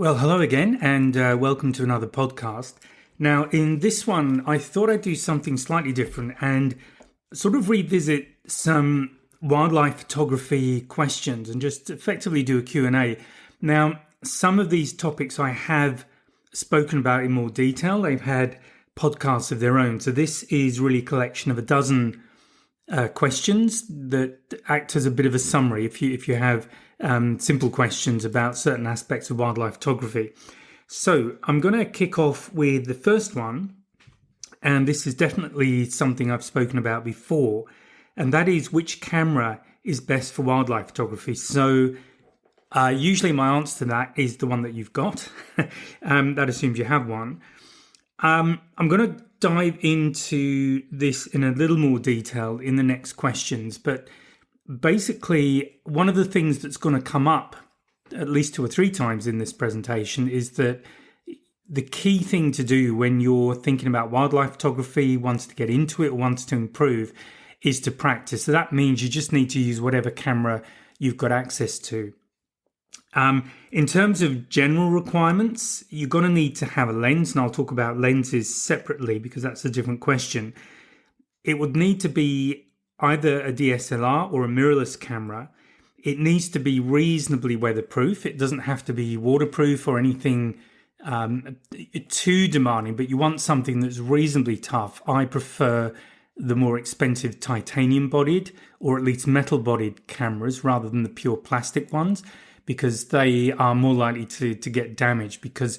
Well, hello again, and welcome to another podcast. Now, in this one, I thought I'd do something slightly different and sort of revisit some wildlife photography questions and just effectively do a Q&A. Now, some of these topics I have spoken about in more detail. They've had podcasts of their own. So this is really a collection of a dozen questions that act as a bit of a summary if you have simple questions about certain aspects of wildlife photography. So I'm going to kick off with the first one, and this is definitely something I've spoken about before, and that is which camera is best for wildlife photography. So usually my answer to that is the one that you've got. That assumes you have one. I'm going to dive into this in a little more detail in the next questions, but basically one of the things that's going to come up at least 2 or 3 times in this presentation is that the key thing to do when you're thinking about wildlife photography, wants to get into it or wants to improve, is to practice. So that means you just need to use whatever camera you've got access to. In terms of general requirements, you're going to need to have a lens, and I'll talk about lenses separately because that's a different question. It would need to be either a DSLR or a mirrorless camera. It needs to be reasonably weatherproof. It doesn't have to be waterproof or anything too demanding, but you want something that's reasonably tough. I prefer the more expensive titanium-bodied or at least metal-bodied cameras rather than the pure plastic ones, because they are more likely to get damaged. Because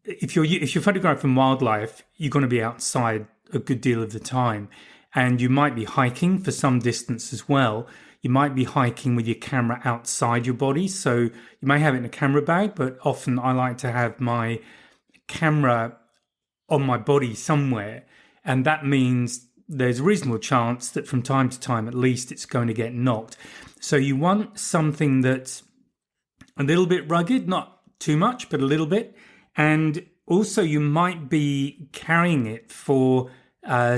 if you're photographing wildlife, you're going to be outside a good deal of the time, and you might be hiking for some distance as well. You might be hiking with your camera outside your body, so you may have it in a camera bag, but often I like to have my camera on my body somewhere, and that means there's a reasonable chance that from time to time at least it's going to get knocked. So you want something that's a little bit rugged, not too much, but a little bit. And also you might be carrying it for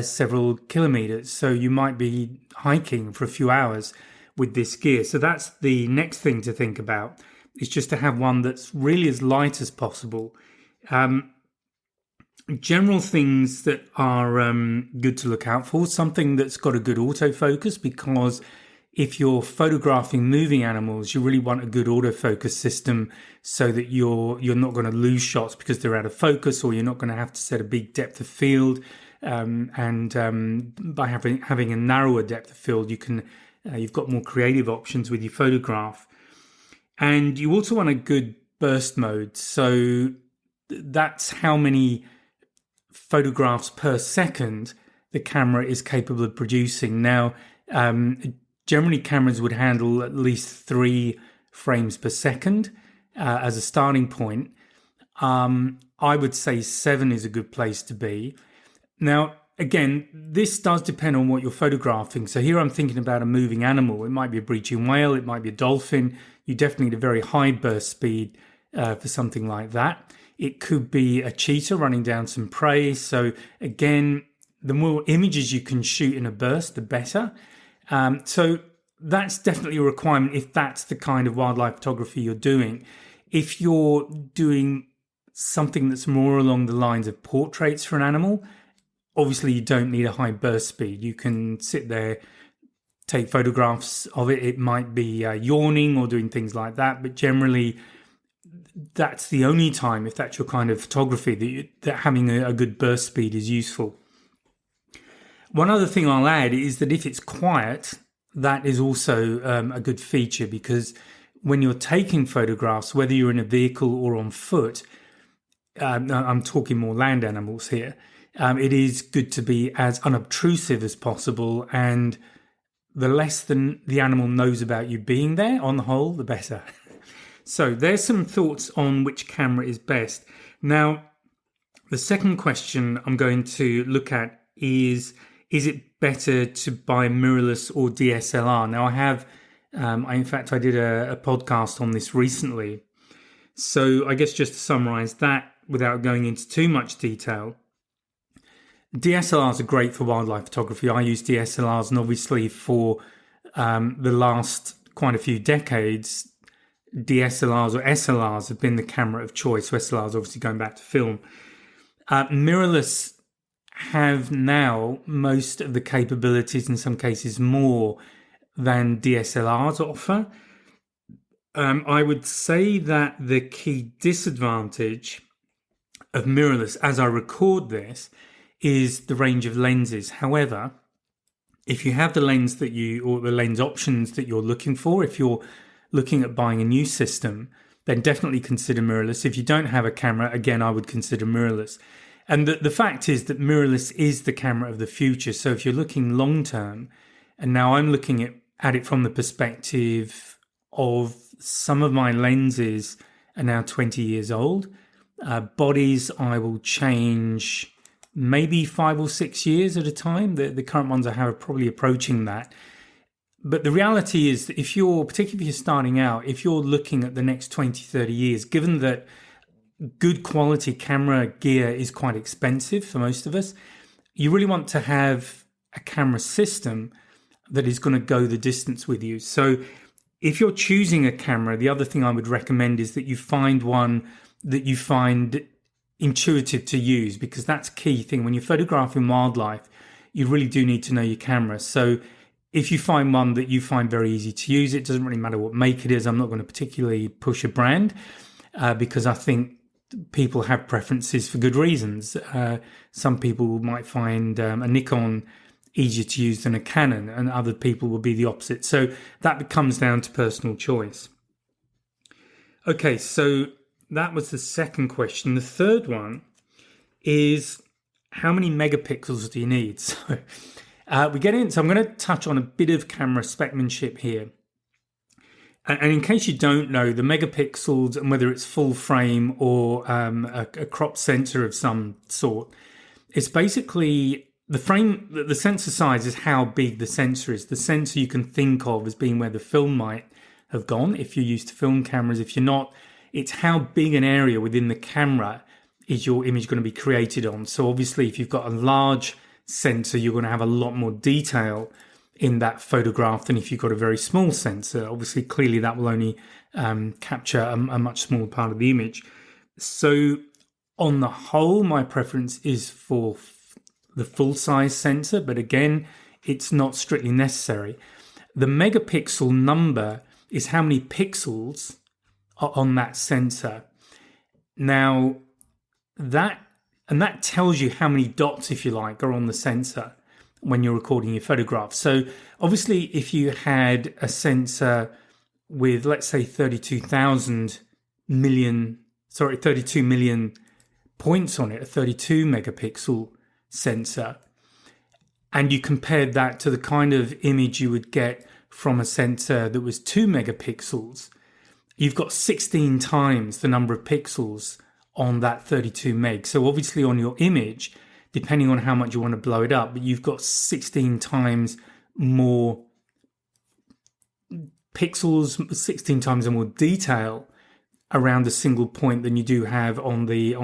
several kilometers. So you might be hiking for a few hours with this gear. So that's the next thing to think about, is just to have one that's really as light as possible. General things that are good to look out for, something that's got a good autofocus, because if you're photographing moving animals, you really want a good autofocus system so that you're not going to lose shots because they're out of focus, or you're not going to have to set a big depth of field. By having a narrower depth of field, you've got more creative options with your photograph. And you also want a good burst mode. So that's how many photographs per second the camera is capable of producing. Now, generally, cameras would handle at least 3 frames per second as a starting point. I would say 7 is a good place to be. Now, again, this does depend on what you're photographing. So here I'm thinking about a moving animal. It might be a breaching whale. It might be a dolphin. You definitely need a very high burst speed for something like that. It could be a cheetah running down some prey. So again, the more images you can shoot in a burst, the better. So that's definitely a requirement if that's the kind of wildlife photography you're doing. If you're doing something that's more along the lines of portraits for an animal, obviously you don't need a high burst speed. You can sit there, take photographs of it. It might be yawning or doing things like that, but generally that's the only time, if that's your kind of photography, that having a good burst speed is useful. One other thing I'll add is that if it's quiet, that is also a good feature, because when you're taking photographs, whether you're in a vehicle or on foot, I'm talking more land animals here, it is good to be as unobtrusive as possible, and the less than the animal knows about you being there, on the whole, the better. So there's some thoughts on which camera is best. Now, the second question I'm going to look at is it better to buy mirrorless or DSLR? Now, I did a podcast on this recently. So I guess just to summarize that without going into too much detail, DSLRs are great for wildlife photography. I use DSLRs, and obviously for the last quite a few decades, DSLRs or SLRs have been the camera of choice. So SLRs obviously going back to film. Mirrorless have now most of the capabilities, in some cases more than DSLRs offer. I would say that the key disadvantage of mirrorless, as I record this, is the range of lenses. However, if you have the lens or the lens options that you're looking for, if you're looking at buying a new system, then definitely consider mirrorless. If you don't have a camera, again, I would consider mirrorless. And the fact is that mirrorless is the camera of the future. So if you're looking long term, and now I'm looking at it from the perspective of some of my lenses are now 20 years old. Bodies I will change maybe 5 or 6 years at a time. The current ones I have are probably approaching that. But the reality is that particularly if you're starting out, if you're looking at the next 20, 30 years, given that good quality camera gear is quite expensive for most of us, you really want to have a camera system that is going to go the distance with you. So if you're choosing a camera, the other thing I would recommend is that you find one that you find intuitive to use, because that's a key thing. When you're photographing wildlife, you really do need to know your camera. So if you find one that you find very easy to use, it doesn't really matter what make it is. I'm not going to particularly push a brand because I think people have preferences for good reasons. Some people might find a Nikon easier to use than a Canon, and other people will be the opposite. So that comes down to personal choice. Okay, so that was the second question. The third one is, how many megapixels do you need? So we get in. So I'm going to touch on a bit of camera specmanship here. And in case you don't know, the megapixels, and whether it's full frame or a crop sensor of some sort, it's basically the sensor size is how big the sensor is. The sensor you can think of as being where the film might have gone if you're used to film cameras. If you're not, it's how big an area within the camera is your image going to be created on. So obviously, if you've got a large sensor, you're going to have a lot more detail in that photograph than if you've got a very small sensor. Obviously, clearly that will only capture a much smaller part of the image. So on the whole, my preference is for the full-size sensor, but again, it's not strictly necessary. The megapixel number is how many pixels are on that sensor. Now, that tells you how many dots, if you like, are on the sensor when you're recording your photograph. So obviously, if you had a sensor with, let's say, 32 million points on it, a 32 megapixel sensor, and you compared that to the kind of image you would get from a sensor that was 2 megapixels, you've got 16 times the number of pixels on that 32 meg. So obviously on your image, depending on how much you want to blow it up, but you've got 16 times more pixels, 16 times more detail around a single point than you do have on the 2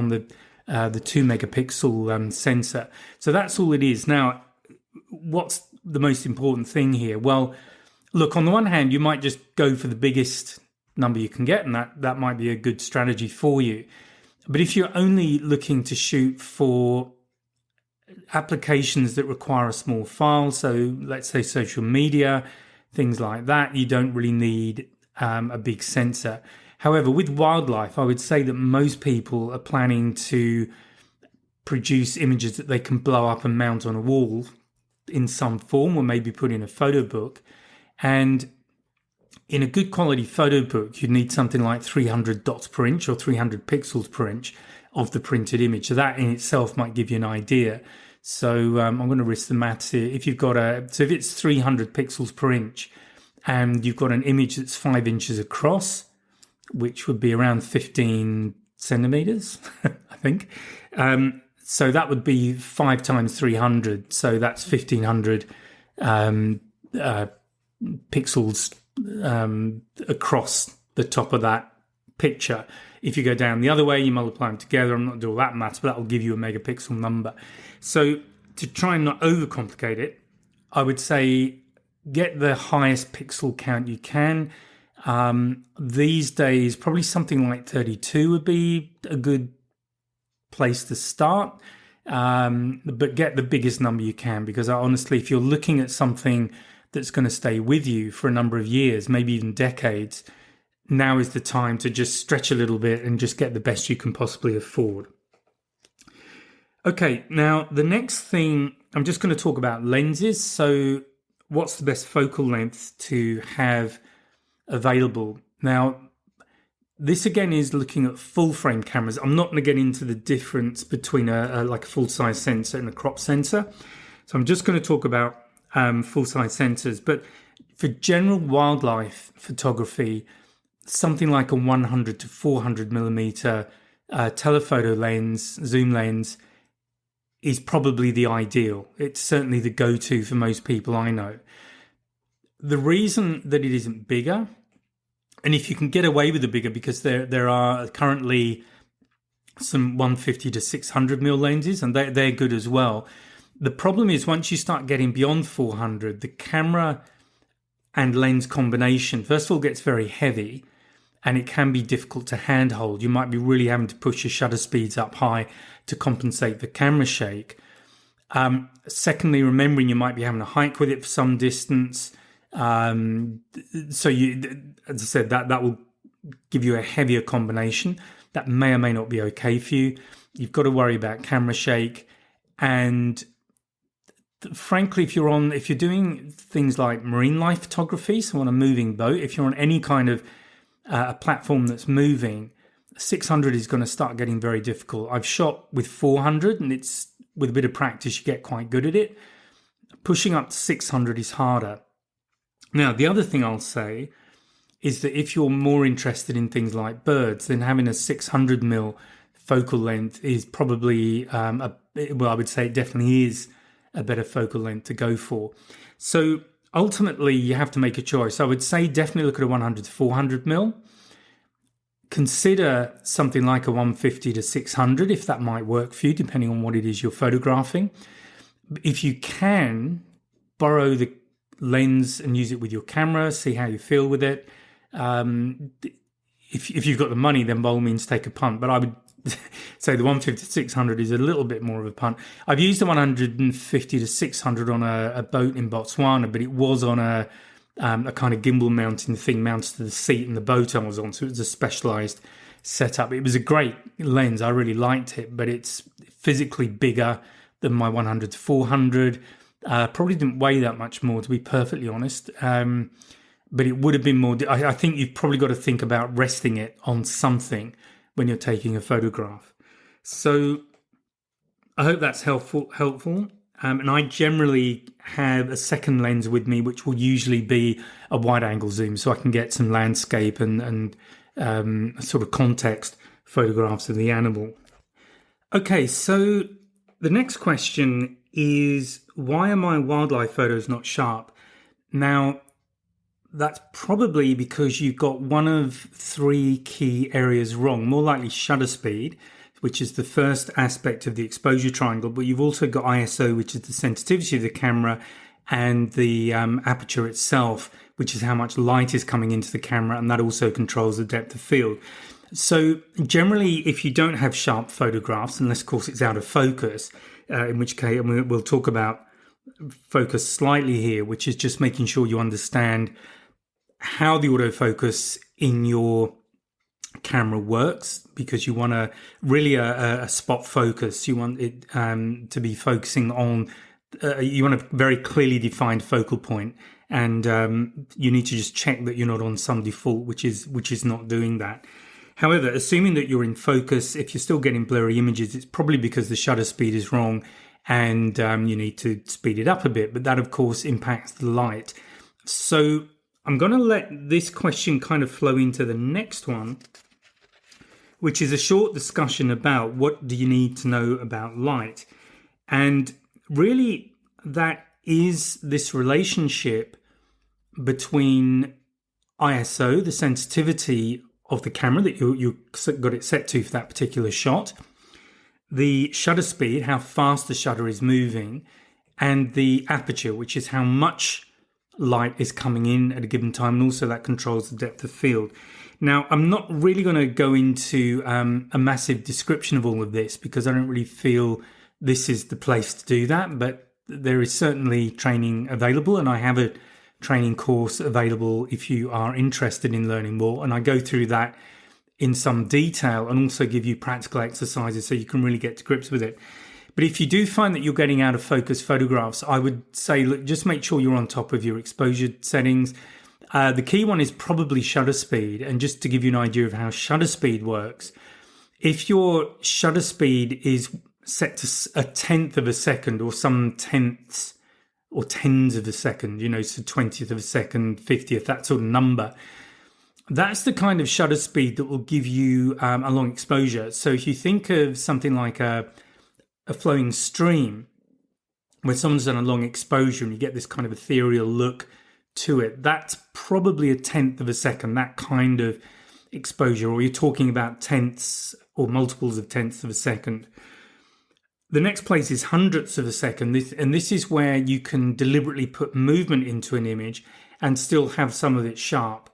megapixel sensor. So that's all it is. Now, what's the most important thing here? Well, look, on the one hand, you might just go for the biggest number you can get, and that might be a good strategy for you. But if you're only looking to shoot for applications that require a small file, so let's say social media, things like that, you don't really need a big sensor. However, with wildlife, I would say that most people are planning to produce images that they can blow up and mount on a wall in some form, or maybe put in a photo book. And in a good quality photo book, you'd need something like 300 dots per inch or 300 pixels per inch of the printed image. So that in itself might give you an idea. So I'm going to risk the maths here. If if it's 300 pixels per inch and you've got an image that's 5 inches across, which would be around 15 centimeters, I think. So that would be 5 times 300. So that's 1500 pixels across the top of that picture. If you go down the other way, you multiply them together. I'm not doing all that maths, but that will give you a megapixel number. So to try and not overcomplicate it, I would say get the highest pixel count you can. These days, probably something like 32 would be a good place to start. But get the biggest number you can, because honestly, if you're looking at something that's going to stay with you for a number of years, maybe even decades, now is the time to just stretch a little bit and just get the best you can possibly afford. Okay, now the next thing, I'm just going to talk about lenses. So what's the best focal length to have available? Now, this again is looking at full frame cameras. I'm not going to get into the difference between a full size sensor and a crop sensor. So I'm just going to talk about full size sensors. But for general wildlife photography, something like a 100 to 400 millimeter telephoto lens, zoom lens, is probably the ideal. It's certainly the go-to for most people I know. The reason that it isn't bigger, and if you can get away with the bigger, because there are currently some 150 to 600 mil lenses, and they're good as well. The problem is once you start getting beyond 400, the camera and lens combination, first of all, gets very heavy, and it can be difficult to handhold. You might be really having to push your shutter speeds up high to compensate the camera shake. Secondly, remembering you might be having to hike with it for some distance. So you, as I said, that will give you a heavier combination. That may or may not be okay for you. You've got to worry about camera shake. And frankly, if you're doing things like marine life photography, so on a moving boat, if you're on any kind of a platform that's moving, 600 is going to start getting very difficult. I've shot with 400, and it's with a bit of practice you get quite good at it. Pushing up to 600 is harder. Now, the other thing I'll say is that if you're more interested in things like birds, then having a 600 mil focal length is probably, I would say it definitely is a better focal length to go for. So ultimately, you have to make a choice. I would say definitely look at a 100 to 400 mil. Consider something like a 150 to 600 if that might work for you, depending on what it is you're photographing. If you can, borrow the lens and use it with your camera, see how you feel with it. If you've got the money, then by all means take a punt. But I would say the 150 to 600 is a little bit more of a punt. I've used the 150 to 600 on a boat in Botswana, but it was on a kind of gimbal mounting thing mounted to the seat in the boat I was on. So it was a specialized setup. It was a great lens. I really liked it, but it's physically bigger than my 100 to 400. Probably didn't weigh that much more, to be perfectly honest. But it would have been more. I think you've probably got to think about resting it on something when you're taking a photograph. So I hope that's helpful. And I generally have a second lens with me, which will usually be a wide angle zoom, so I can get some landscape and sort of context photographs of the animal. Okay, so the next question is, why are my wildlife photos not sharp? Now, that's probably because you've got one of three key areas wrong. More likely shutter speed, which is the first aspect of the exposure triangle, but you've also got ISO, which is the sensitivity of the camera, and the aperture itself, which is how much light is coming into the camera, and that also controls the depth of field. So generally, if you don't have sharp photographs, unless of course it's out of focus, in which case we'll talk about focus slightly here, which is just making sure you understand how the autofocus in your camera works, because you want a spot focus. You want it to be focusing on, you want a very clearly defined focal point, and you need to just check that you're not on some default, which is not doing that. However, assuming that you're in focus, if you're still getting blurry images, it's probably because the shutter speed is wrong, and you need to speed it up a bit. But that, of course, impacts the light. So I'm going to let this question kind of flow into the next one, which is a short discussion about what do you need to know about light. And really, that is this relationship between ISO, the sensitivity of the camera that you got it set to for that particular shot, the shutter speed, how fast the shutter is moving, and the aperture, which is how much light is coming in at a given time, and also that controls the depth of field. Now, I'm not really going to go into a massive description of all of this because I don't really feel this is the place to do that, but there is certainly training available, and I have a training course available if you are interested in learning more, and I go through that in some detail and also give you practical exercises so you can really get to grips with it. But if you do find that you're getting out of focus photographs, I would say, look, just make sure you're on top of your exposure settings. The key one is probably shutter speed. And just to give you an idea of how shutter speed works, if your shutter speed is set to 1/10 of a second or some tenths or tens of a second, so 20th of a second, 50th, that sort of number, that's the kind of shutter speed that will give you a long exposure. So if you think of something like a flowing stream, where someone's done a long exposure and you get this kind of ethereal look to it, that's probably 1/10 of a second, that kind of exposure, or you're talking about tenths or multiples of tenths of a second. The next place is hundredths of a second, and this is where you can deliberately put movement into an image and still have some of it sharp.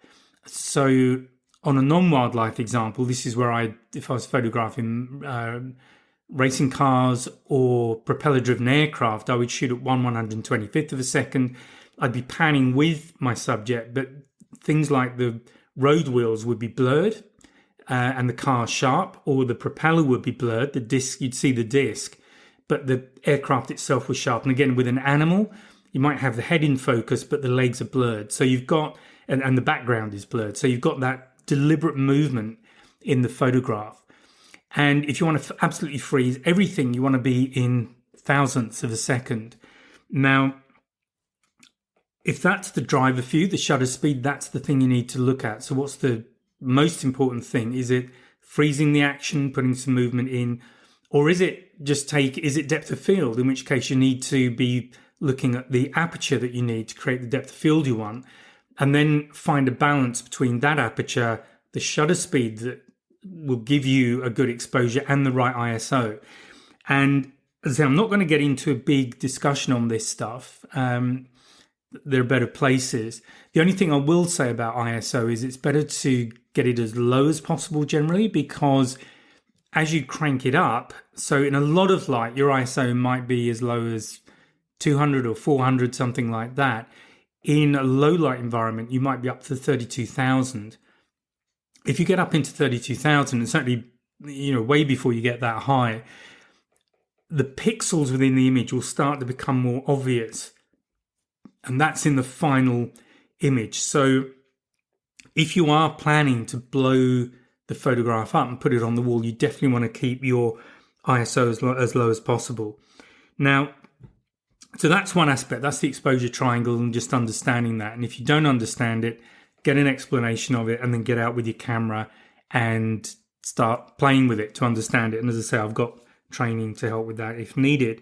So on a non-wildlife example, this is where if I was photographing racing cars or propeller-driven aircraft, I would shoot at 1/125th of a second. I'd be panning with my subject, but things like the road wheels would be blurred and the car sharp, or the propeller would be blurred. The disc, you'd see the disc, but the aircraft itself was sharp. And again, with an animal, you might have the head in focus, but the legs are blurred. So you've got, and the background is blurred. So you've got that deliberate movement in the photograph. And if you want to absolutely freeze everything, you want to be in thousandths of a second. Now, if that's the driver for you, the shutter speed, that's the thing you need to look at. So what's the most important thing? Is it freezing the action, putting some movement in, or is it depth of field, in which case you need to be looking at the aperture that you need to create the depth of field you want, and then find a balance between that aperture, the shutter speed that will give you a good exposure, and the right ISO. And as I say, I'm not going to get into a big discussion on this stuff. There are better places. The only thing I will say about ISO is it's better to get it as low as possible generally, because as you crank it up, so in a lot of light, your ISO might be as low as 200 or 400, something like that. In a low light environment, you might be up to 32,000. If you get up into 32,000, and certainly, way before you get that high, the pixels within the image will start to become more obvious. And that's in the final image. So if you are planning to blow the photograph up and put it on the wall, you definitely want to keep your ISO as low as possible. Now, so that's one aspect. That's the exposure triangle, and just understanding that. And if you don't understand it, get an explanation of it, and then get out with your camera and start playing with it to understand it. And as I say, I've got training to help with that if needed.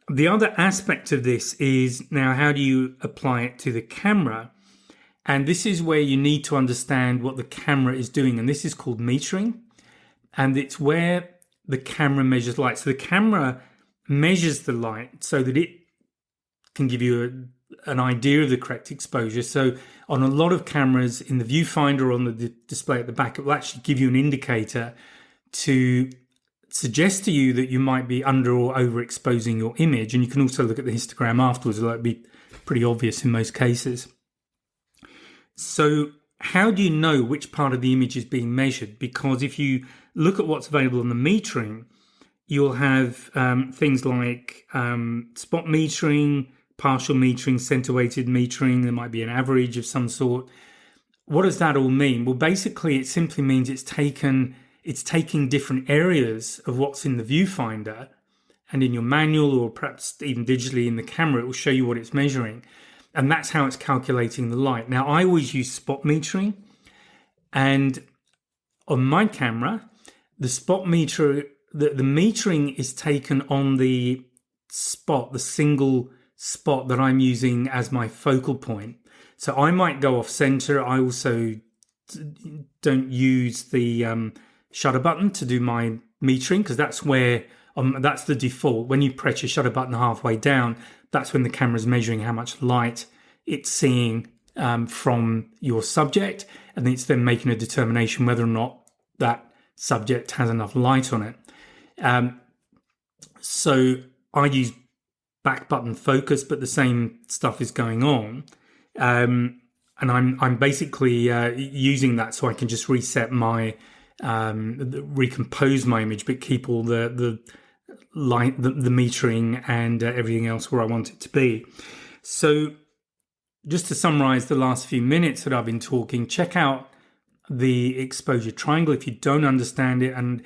The other aspect of this is, now, how do you apply it to the camera? And this is where you need to understand what the camera is doing. And this is called metering. And it's where the camera measures light. So the camera measures the light so that it can give you an idea of the correct exposure. So on a lot of cameras in the viewfinder or on the display at the back, it will actually give you an indicator to suggest to you that you might be under or overexposing your image. And you can also look at the histogram afterwards. It'll be pretty obvious in most cases. So how do you know which part of the image is being measured? Because if you look at what's available in the metering, you'll have things like spot metering, partial metering, center-weighted metering. There might be an average of some sort. What does that all mean? Well, basically, it simply means it's taking different areas of what's in the viewfinder, and in your manual, or perhaps even digitally in the camera, it will show you what it's measuring. And that's how it's calculating the light. Now, I always use spot metering. And on my camera, the spot meter, the metering is taken on the spot, the single spot that I'm using as my focal point. So I might go off center. I also don't use the shutter button to do my metering, because that's where that's the default. When you press your shutter button halfway down, that's when the camera's measuring how much light it's seeing from your subject, and it's then making a determination whether or not that subject has enough light on it. So I use back button focus, but the same stuff is going on. And I'm basically using that so I can just reset my recompose my image, but keep all the light, the metering, and everything else where I want it to be. So, just to summarize the last few minutes that I've been talking, check out the exposure triangle if you don't understand it. And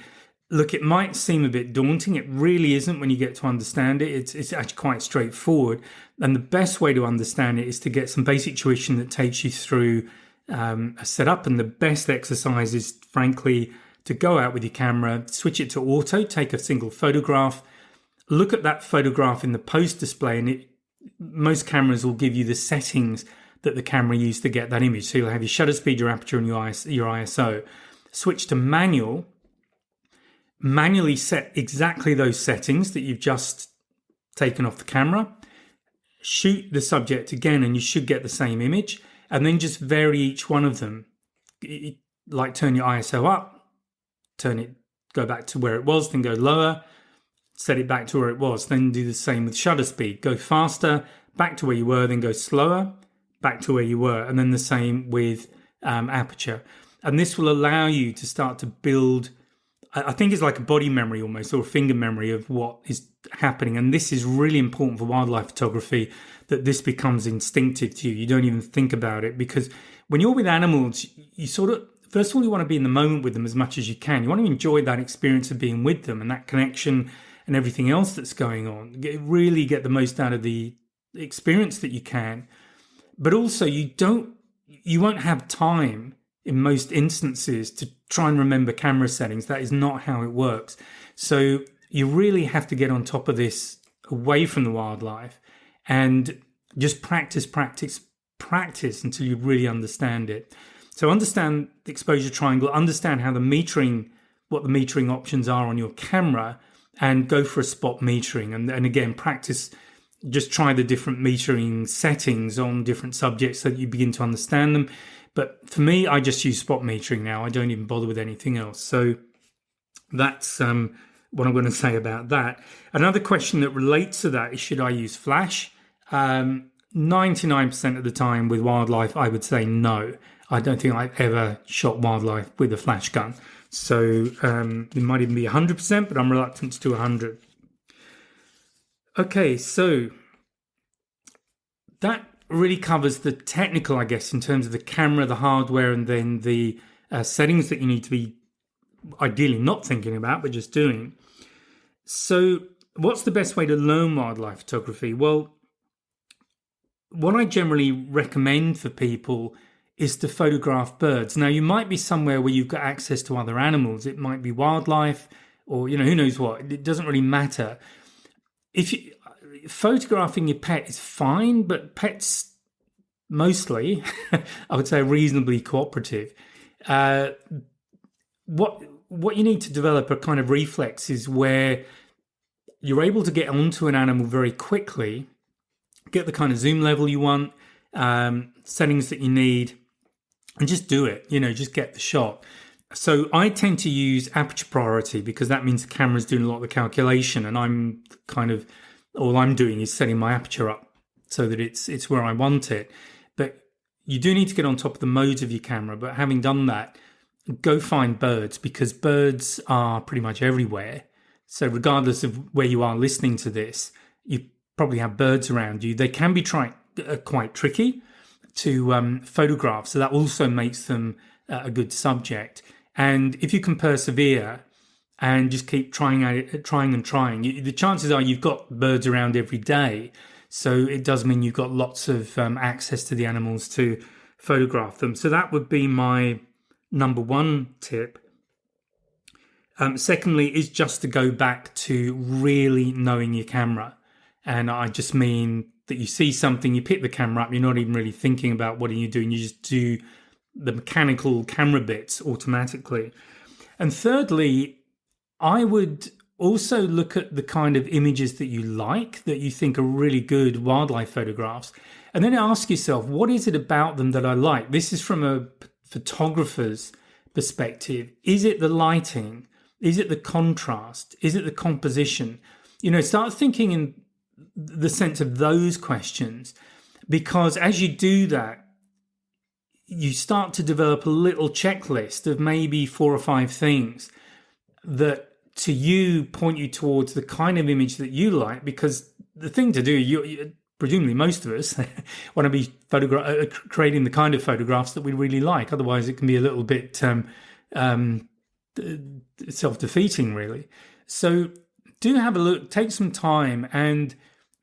look, it might seem a bit daunting. It really isn't when you get to understand it. It's actually quite straightforward. And the best way to understand it is to get some basic tuition that takes you through a setup. And the best exercise is, frankly, to go out with your camera, switch it to auto, take a single photograph, look at that photograph in the post display, and most cameras will give you the settings that the camera used to get that image. So you'll have your shutter speed, your aperture, and your ISO. Switch to manual. Manually set exactly those settings that you've just taken off the camera. Shoot the subject again, and you should get the same image. And then just vary each one of them. Like turn your ISO up, go back to where it was, then go lower, set it back to where it was. Then do the same with shutter speed. Go faster, back to where you were, then go slower, back to where you were. And then the same with aperture. And this will allow you to start to build, I think it's like a body memory almost, or a finger memory of what is happening. And this is really important for wildlife photography, that this becomes instinctive to you. You don't even think about it, because when you're with animals, you sort of, first of all, you want to be in the moment with them as much as you can. You want to enjoy that experience of being with them and that connection and everything else that's going on. Really get the most out of the experience that you can. But also, you won't have time in most instances to try and remember camera settings. That is not how it works. So you really have to get on top of this away from the wildlife and just practice until you really understand it. So understand the exposure triangle, understand how what the metering options are on your camera, and go for a spot metering. And again, practice, just try the different metering settings on different subjects so that you begin to understand them. But for me, I just use spot metering now. I don't even bother with anything else. So that's what I'm going to say about that. Another question that relates to that is, should I use flash? 99% of the time with wildlife, I would say no. I don't think I've ever shot wildlife with a flash gun. So it might even be 100%, but I'm reluctant to do 100. Okay, so that really covers the technical, I guess, in terms of the camera, the hardware, and then the settings that you need to be ideally not thinking about, but just doing. So what's the best way to learn wildlife photography? Well, what I generally recommend for people is to photograph birds. Now, you might be somewhere where you've got access to other animals. It might be wildlife, or, who knows what. It doesn't really matter. Photographing your pet is fine, but pets mostly, I would say, are reasonably cooperative. What you need to develop are kind of reflexes where you're able to get onto an animal very quickly, get the kind of zoom level you want, settings that you need, and just do it. Just get the shot. So I tend to use aperture priority, because that means the camera's doing a lot of the calculation, and I'm kind of, all I'm doing is setting my aperture up so that it's where I want it. But you do need to get on top of the modes of your camera. But having done that, go find birds, because birds are pretty much everywhere. So regardless of where you are listening to this, you probably have birds around you. They can be quite tricky to photograph, so that also makes them a good subject. And if you can persevere and just keep trying and trying, the chances are you've got birds around every day. So it does mean you've got lots of access to the animals to photograph them. So that would be my number one tip. Secondly, is just to go back to really knowing your camera. And I just mean that you see something, you pick the camera up, you're not even really thinking about what are you doing, you just do the mechanical camera bits automatically. And thirdly, I would also look at the kind of images that you like, that you think are really good wildlife photographs, and then ask yourself, what is it about them that I like? This is from a photographer's perspective. Is it the lighting? Is it the contrast? Is it the composition? Start thinking in the sense of those questions, because as you do that, you start to develop a little checklist of maybe 4 or 5 things that to you point you towards the kind of image that you like. Because the thing to do, you presumably most of us want to be creating the kind of photographs that we really like. Otherwise, it can be a little bit self-defeating, really. So do have a look, take some time and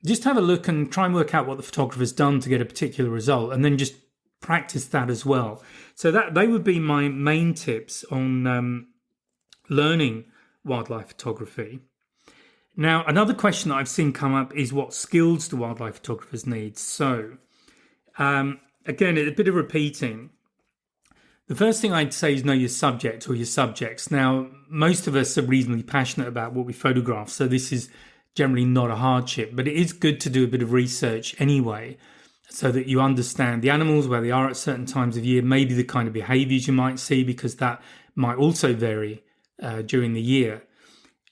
just have a look and try and work out what the photographer's done to get a particular result, and then just practice that as well. So that they would be my main tips on learning wildlife photography. Now, another question that I've seen come up is, what skills do wildlife photographers need? So again, a bit of repeating. The first thing I'd say is know your subject or your subjects. Now, most of us are reasonably passionate about what we photograph, so this is generally not a hardship, but it is good to do a bit of research anyway, so that you understand the animals, where they are at certain times of year, maybe the kind of behaviours you might see, because that might also vary during the year.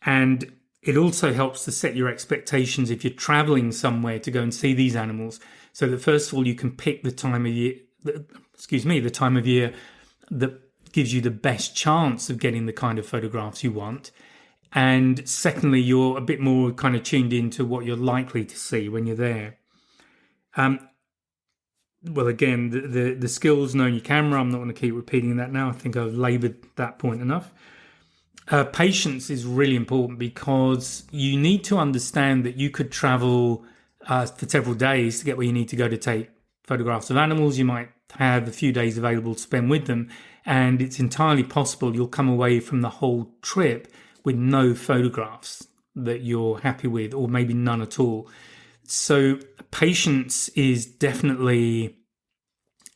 And it also helps to set your expectations if you're travelling somewhere to go and see these animals, so that first of all you can pick the time of year, the time of year that gives you the best chance of getting the kind of photographs you want. And secondly, you're a bit more kind of tuned into what you're likely to see when you're there. Well, again, the skills, knowing your camera, I'm not going to keep repeating that now. I think I've laboured that point enough. Patience is really important, because you need to understand that you could travel for several days to get where you need to go to take photographs of animals. You might have a few days available to spend with them, and it's entirely possible you'll come away from the whole trip with no photographs that you're happy with, or maybe none at all. So patience is definitely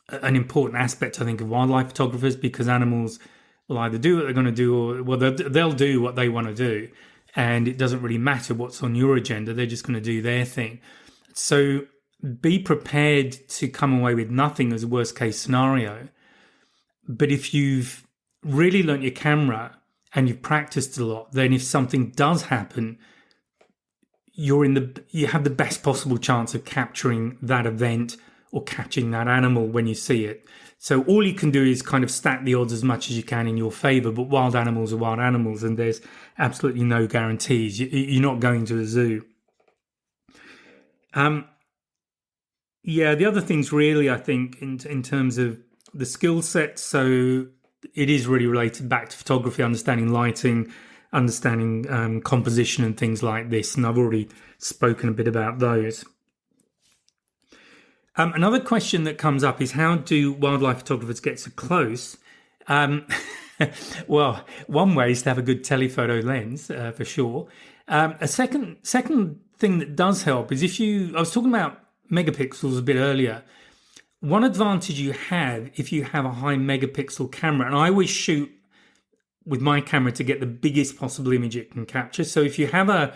an important aspect, I think, of wildlife photographers, because animals will either do what they're going to do, or they'll do what they want to do, and it doesn't really matter what's on your agenda. They're just going to do their thing. So be prepared to come away with nothing as a worst case scenario. But if you've really learnt your camera and you've practiced a lot, then if something does happen, you have the best possible chance of capturing that event or catching that animal when you see it. So all you can do is kind of stack the odds as much as you can in your favor. But wild animals are wild animals, and there's absolutely no guarantees. You're not going to a zoo. The other things really, I think, in terms of the skill set, so it is really related back to photography, understanding lighting, understanding composition and things like this. And I've already spoken a bit about those. Another question that comes up is, how do wildlife photographers get so close? Well, one way is to have a good telephoto lens, for sure. A second thing that does help is I was talking about megapixels a bit earlier. One advantage you have if you have a high megapixel camera, and I always shoot with my camera to get the biggest possible image it can capture. So if you have a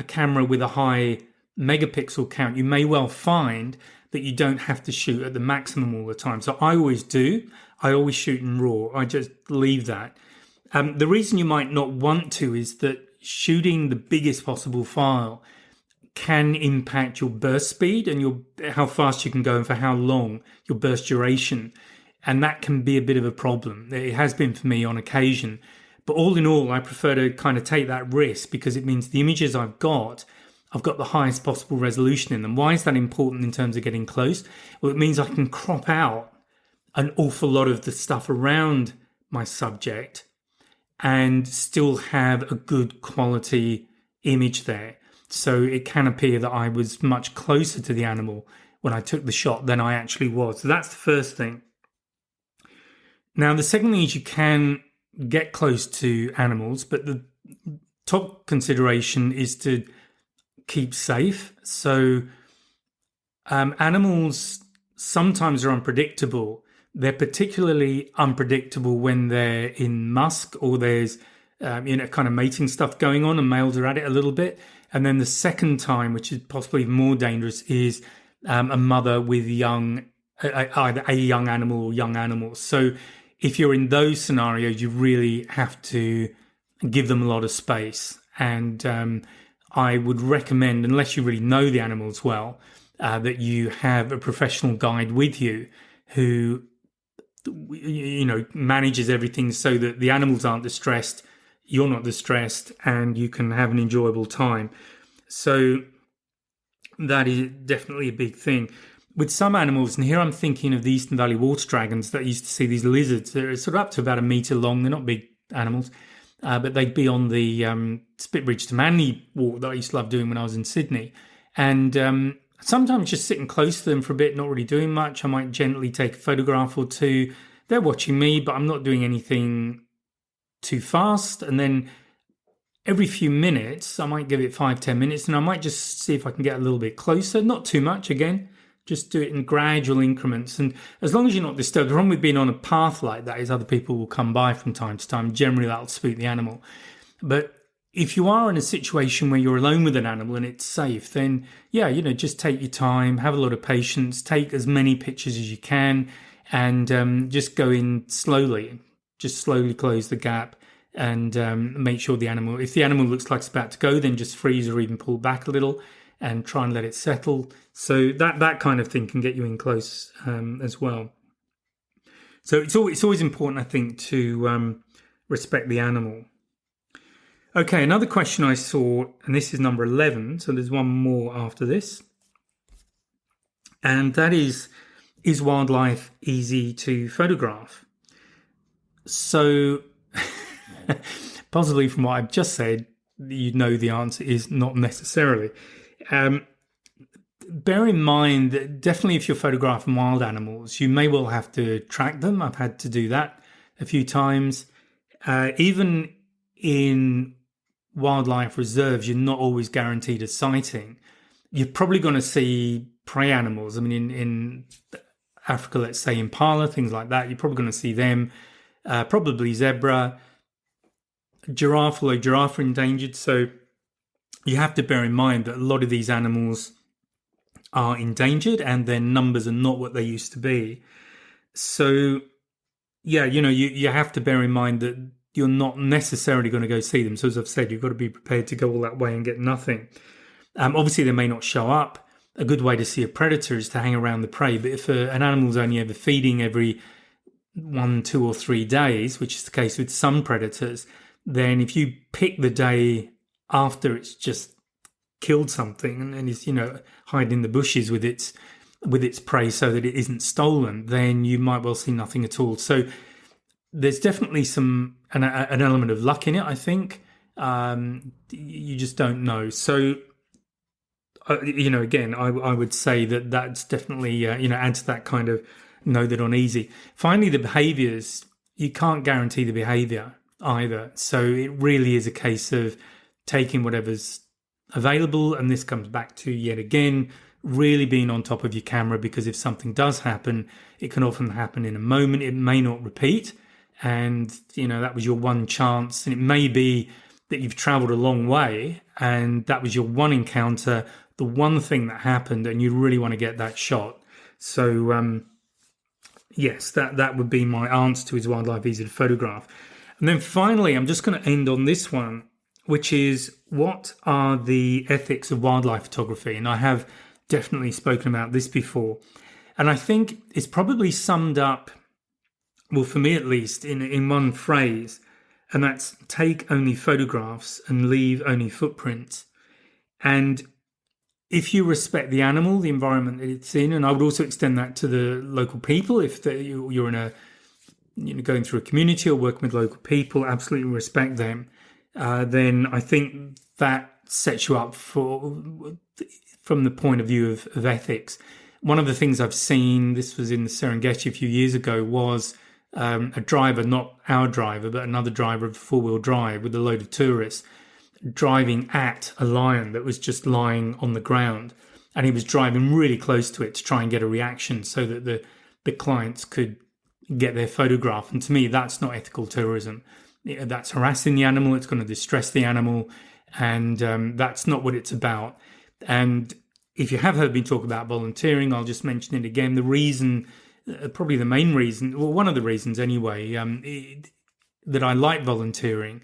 camera with a high megapixel count, you may well find that you don't have to shoot at the maximum all the time. So I always do. I always shoot in RAW. I just leave that. The reason you might not want to is that shooting the biggest possible file can impact your burst speed and how fast you can go and for how long, your burst duration. And that can be a bit of a problem. It has been for me on occasion. But all in all, I prefer to kind of take that risk, because it means the images I've got the highest possible resolution in them. Why is that important in terms of getting close? Well, it means I can crop out an awful lot of the stuff around my subject and still have a good quality image there. So it can appear that I was much closer to the animal when I took the shot than I actually was. So that's the first thing. Now, the second thing is, you can get close to animals, but the top consideration is to keep safe. So animals sometimes are unpredictable. They're particularly unpredictable when they're in musk or there's kind of mating stuff going on, and males are at it a little bit. And then the second time, which is possibly even more dangerous, is a mother with either a young animal or young animals. So if you're in those scenarios, you really have to give them a lot of space. And I would recommend, unless you really know the animals well, that you have a professional guide with you who, manages everything so that the animals aren't distressed, you're not distressed, and you can have an enjoyable time. So that is definitely a big thing. With some animals, and here I'm thinking of the Eastern Valley water dragons that I used to see, these lizards. They're sort of up to about 1 metre long. They're not big animals, but they'd be on the Spitbridge to Manly walk that I used to love doing when I was in Sydney. And sometimes just sitting close to them for a bit, not really doing much. I might gently take a photograph or two. They're watching me, but I'm not doing anything too fast. And then every few minutes, I might give it 5-10 minutes, and I might just see if I can get a little bit closer. Not too much, again. Just do it in gradual increments. And as long as you're not disturbed, the problem with being on a path like that is other people will come by from time to time. Generally, that'll spook the animal. But if you are in a situation where you're alone with an animal and it's safe, then, just take your time, have a lot of patience, take as many pictures as you can, and just go in slowly. Just slowly close the gap and make sure if the animal looks like it's about to go, then just freeze or even pull back a little and try and let it settle. So that kind of thing can get you in close as well. So it's always important, I think, to respect the animal. Okay, another question I saw, and this is number 11, so there's one more after this. And that is wildlife easy to photograph? So possibly from what I've just said, the answer is not necessarily. Bear in mind that definitely if you're photographing wild animals, you may well have to track them. I've had to do that a few times. Even in wildlife reserves, you're not always guaranteed a sighting. You're probably going to see prey animals. I mean, in Africa, let's say impala, things like that, you're probably going to see them. Probably zebra, giraffe, although giraffe are endangered. So you have to bear in mind that a lot of these animals are endangered and their numbers are not what they used to be. So, you have to bear in mind that you're not necessarily going to go see them. So as I've said, you've got to be prepared to go all that way and get nothing. Obviously, they may not show up. A good way to see a predator is to hang around the prey. But if an animal's only ever feeding every 1, 2 or 3 days, which is the case with some predators, then if you pick the day after it's just killed something and is hiding in the bushes with its prey so that it isn't stolen, then you might well see nothing at all. So there's definitely an element of luck in it, I think. You just don't know. So again, I would say that's definitely add to that kind of know that on easy. Finally, the behaviors, you can't guarantee the behavior either. So it really is a case of taking whatever's available. And this comes back to, yet again, really being on top of your camera, because if something does happen, it can often happen in a moment. It may not repeat. And, that was your one chance. And it may be that you've traveled a long way and that was your one encounter, the one thing that happened, and you really want to get that shot. So, yes, that would be my answer to is wildlife easy to photograph. And then finally, I'm just going to end on this one, which is, what are the ethics of wildlife photography? And I have definitely spoken about this before. And I think it's probably summed up, well, for me at least, in one phrase, and that's take only photographs and leave only footprints. And if you respect the animal, the environment that it's in, and I would also extend that to the local people, if you're in going through a community or working with local people, absolutely respect them, then I think that sets you up from the point of view of ethics. One of the things I've seen, this was in the Serengeti a few years ago, was a driver, not our driver, but another driver of four-wheel drive with a load of tourists, driving at a lion that was just lying on the ground. And he was driving really close to it to try and get a reaction so that the clients could get their photograph. And to me, that's not ethical tourism. that's harassing the animal, it's going to distress the animal, and that's not what it's about. And if you have heard me talk about volunteering, I'll just mention it again. The reason, probably the main reason, well, one of the reasons anyway, that I like volunteering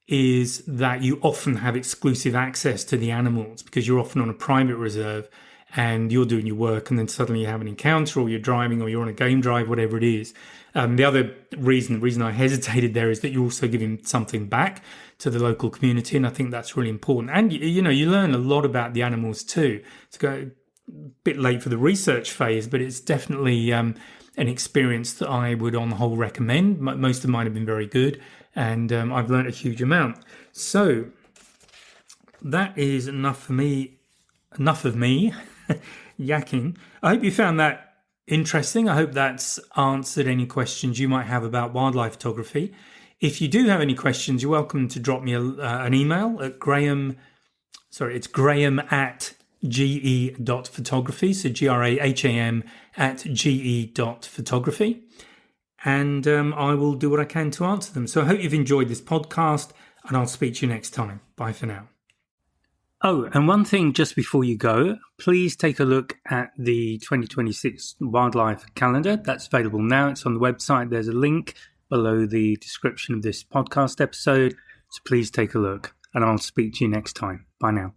is that you often have exclusive access to the animals because you're often on a private reserve and you're doing your work, and then suddenly you have an encounter, or you're driving, or you're on a game drive, whatever it is. The other reason, the reason I hesitated there, is that you're also giving something back to the local community, and I think that's really important. And you learn a lot about the animals too. It's a bit late for the research phase, but it's definitely an experience that I would, on the whole, recommend. Most of mine have been very good, and I've learned a huge amount. So that is enough for me. Enough of me yakking. I hope you found that interesting. I hope that's answered any questions you might have about wildlife photography. If you do have any questions, you're welcome to drop me an email at it's graham@ge.photography, so graham@ge.photography, and I will do what I can to answer them. So I hope you've enjoyed this podcast, and I'll speak to you next time. Bye for now. Oh, and one thing just before you go, please take a look at the 2026 wildlife calendar. That's available now. It's on the website. There's a link below the description of this podcast episode. So please take a look, and I'll speak to you next time. Bye now.